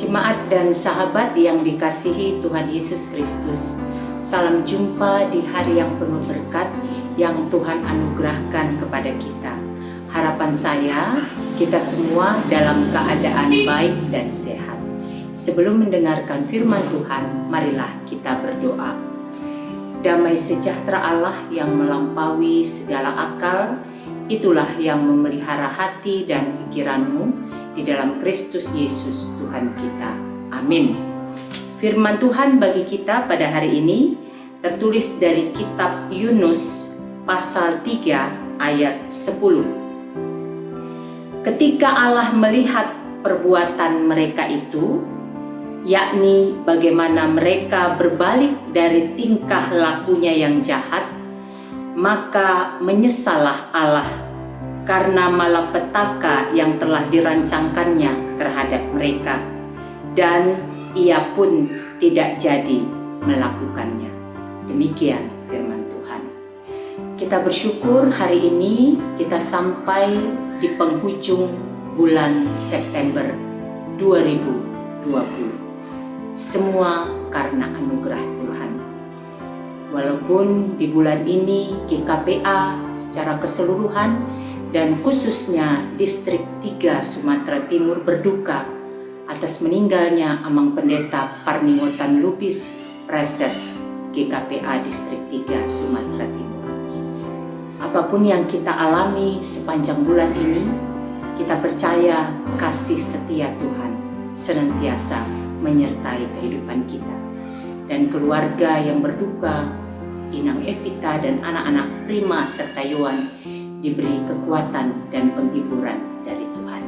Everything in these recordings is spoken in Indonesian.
Jemaat dan sahabat yang dikasihi Tuhan Yesus Kristus, salam jumpa di hari yang penuh berkat yang Tuhan anugerahkan kepada kita. Harapan saya, kita semua dalam keadaan baik dan sehat. Sebelum mendengarkan firman Tuhan, marilah kita berdoa. Damai sejahtera Allah yang melampaui segala akal, itulah yang memelihara hati dan pikiranmu di dalam Kristus Yesus Tuhan kita. Amin. Firman Tuhan bagi kita pada hari ini tertulis dari kitab Yunus pasal 3 ayat 10. Ketika Allah melihat perbuatan mereka itu, yakni bagaimana mereka berbalik dari tingkah lakunya yang jahat, maka menyesallah Allah karena malapetaka yang telah dirancangkannya terhadap mereka, dan ia pun tidak jadi melakukannya. Demikian firman Tuhan. Kita bersyukur hari ini kita sampai di penghujung bulan September 2020. Semua karena anugerah Tuhan. Walaupun di bulan ini GKPA secara keseluruhan dan khususnya Distrik 3 Sumatera Timur berduka atas meninggalnya Amang Pendeta Parningotan Lubis Preses GKPA Distrik 3 Sumatera Timur. Apapun yang kita alami sepanjang bulan ini, kita percaya kasih setia Tuhan senantiasa menyertai kehidupan kita. Dan keluarga yang berduka, Inang Evita dan anak-anak Prima serta Yohan diberi kekuatan dan penghiburan dari Tuhan.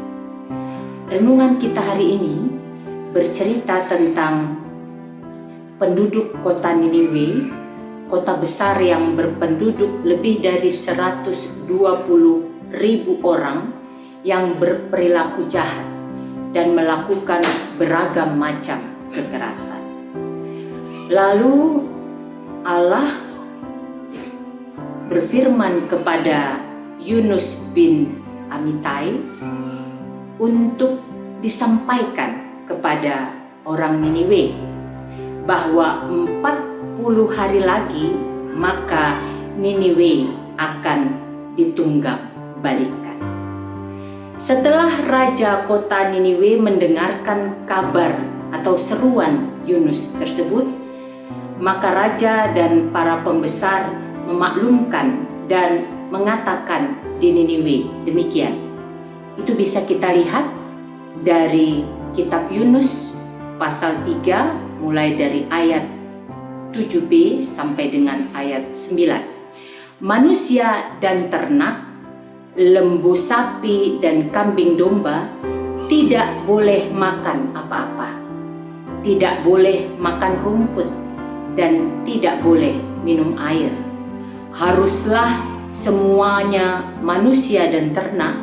Renungan kita hari ini bercerita tentang penduduk kota Niniwe, kota besar yang berpenduduk lebih dari 120.000 orang yang berperilaku jahat dan melakukan beragam macam kekerasan. Lalu Allah berfirman kepada Yunus bin Amittai untuk disampaikan kepada orang Niniwe bahwa 40 hari lagi maka Niniwe akan ditunggak balikkan. Setelah raja kota Niniwe mendengarkan kabar atau seruan Yunus tersebut, maka raja dan para pembesar memaklumkan dan mengatakan di Niniwe demikian. Itu bisa kita lihat dari kitab Yunus pasal 3 mulai dari ayat 7b sampai dengan ayat 9. Manusia dan ternak, lembu sapi dan kambing domba tidak boleh makan apa-apa. Tidak boleh makan rumput dan tidak boleh minum air. Haruslah semuanya manusia dan ternak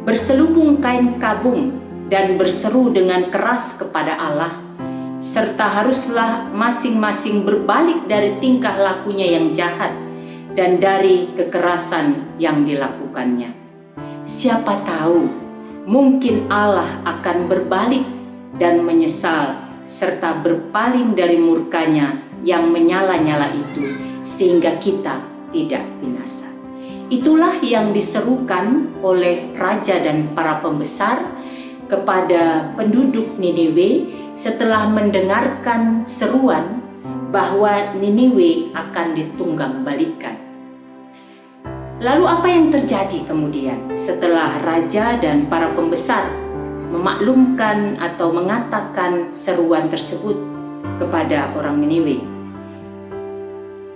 berselubung kain kabung dan berseru dengan keras kepada Allah, serta haruslah masing-masing berbalik dari tingkah lakunya yang jahat dan dari kekerasan yang dilakukannya. Siapa tahu mungkin Allah akan berbalik dan menyesal serta berpaling dari murkanya yang menyala-nyala itu sehingga kita tidak binasa. Itulah yang diserukan oleh raja dan para pembesar kepada penduduk Niniwe setelah mendengarkan seruan bahwa Niniwe akan ditunggang balikkan. Lalu apa yang terjadi kemudian setelah raja dan para pembesar memaklumkan atau mengatakan seruan tersebut kepada orang Niniwe?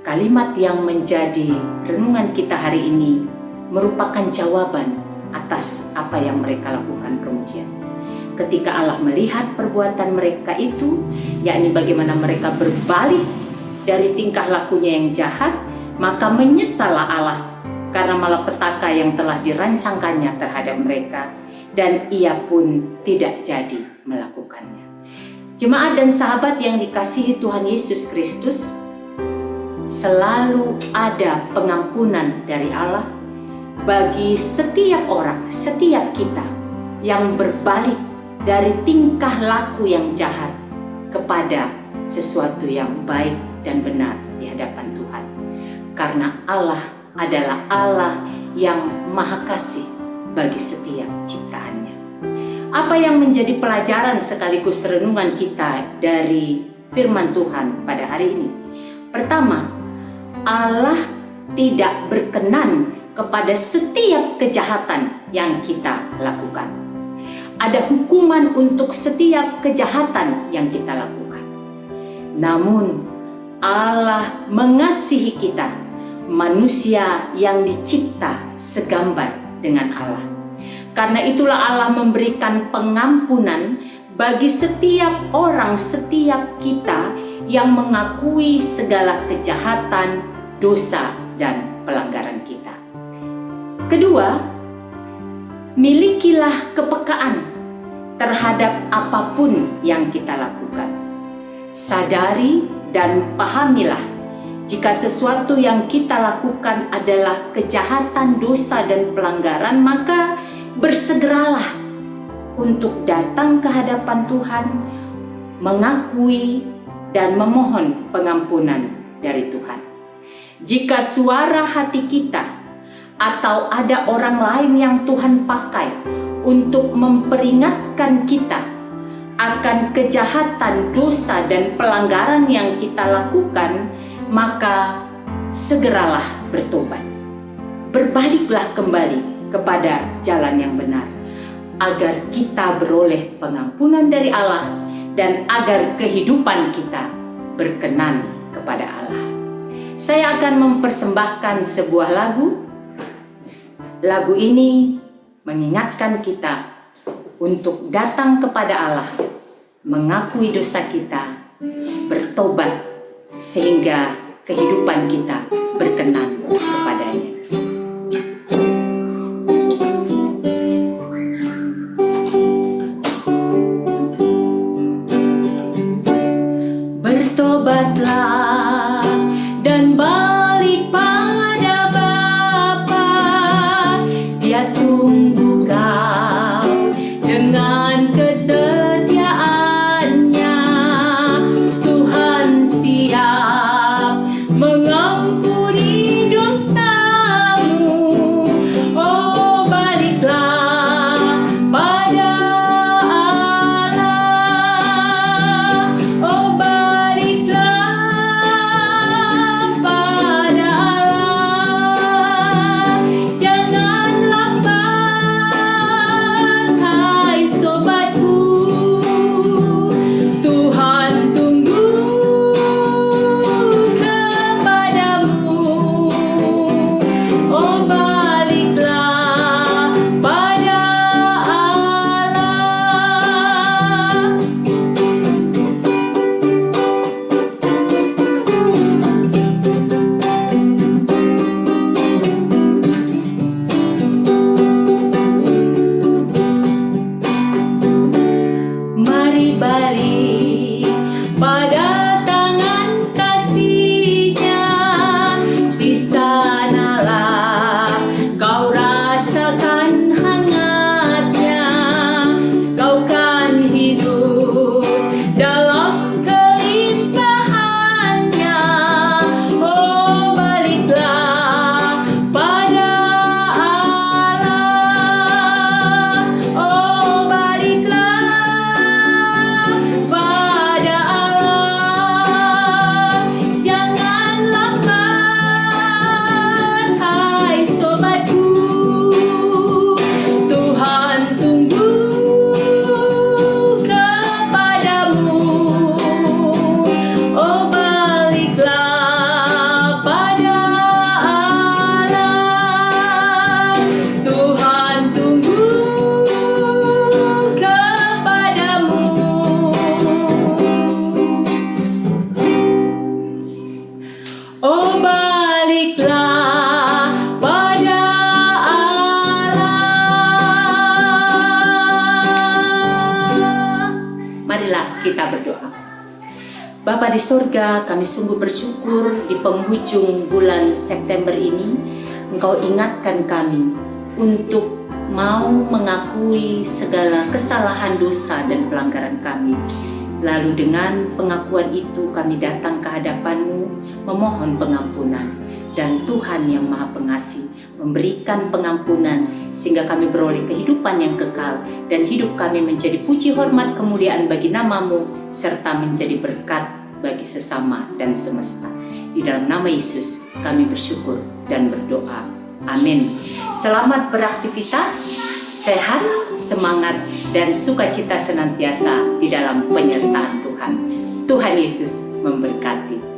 Kalimat yang menjadi renungan kita hari ini merupakan jawaban atas apa yang mereka lakukan kemudian. Ketika Allah melihat perbuatan mereka itu, yakni bagaimana mereka berbalik dari tingkah lakunya yang jahat, maka menyesallah Allah karena malapetaka yang telah dirancangkannya terhadap mereka, dan ia pun tidak jadi melakukannya. Jemaat dan sahabat yang dikasihi Tuhan Yesus Kristus, selalu ada pengampunan dari Allah bagi setiap orang, setiap kita yang berbalik dari tingkah laku yang jahat kepada sesuatu yang baik dan benar di hadapan Tuhan. Karena Allah adalah Allah yang Maha Kasih bagi setiap ciptaannya. Apa yang menjadi pelajaran sekaligus renungan kita dari firman Tuhan pada hari ini? Pertama, Allah tidak berkenan kepada setiap kejahatan yang kita lakukan. Ada hukuman untuk setiap kejahatan yang kita lakukan. Namun Allah mengasihi kita, manusia yang dicipta segambar dengan Allah. Karena itulah Allah memberikan pengampunan bagi setiap orang, setiap kita yang mengakui segala kejahatan, dosa, dan pelanggaran kita. Kedua, milikilah kepekaan terhadap apapun yang kita lakukan. Sadari dan pahamilah jika sesuatu yang kita lakukan adalah kejahatan, dosa, dan pelanggaran, maka bersegeralah untuk datang ke hadapan Tuhan, mengakui dan memohon pengampunan dari Tuhan. Jika suara hati kita atau ada orang lain yang Tuhan pakai untuk memperingatkan kita akan kejahatan, dosa, dan pelanggaran yang kita lakukan, maka segeralah bertobat. Berbaliklah kembali kepada jalan yang benar, agar kita beroleh pengampunan dari Allah dan agar kehidupan kita berkenan kepada Allah. Saya akan mempersembahkan sebuah lagu. Lagu ini mengingatkan kita untuk datang kepada Allah, mengakui dosa kita, bertobat, sehingga kehidupan kita berkenan kepadanya. Bertobatlah dan balik pada Bapa, Dia tunggu kau dengan kesetiaannya. Tuhan siap mengampuni dosamu. Oh, baliklah pada Allah. Oh, kita berdoa. Bapa di sorga, kami sungguh bersyukur di penghujung bulan September ini Engkau ingatkan kami untuk mau mengakui segala kesalahan, dosa, dan pelanggaran kami. Lalu dengan pengakuan itu kami datang ke hadapan-Mu memohon pengampunan. Dan Tuhan yang Maha Pengasih memberikan pengampunan sehingga kami beroleh kehidupan yang kekal dan hidup kami menjadi puji hormat kemuliaan bagi nama-Mu serta menjadi berkat bagi sesama dan semesta. Di dalam nama Yesus kami bersyukur dan berdoa. Amin. Selamat beraktivitas, sehat, semangat, dan sukacita senantiasa di dalam penyertaan Tuhan. Tuhan Yesus memberkati.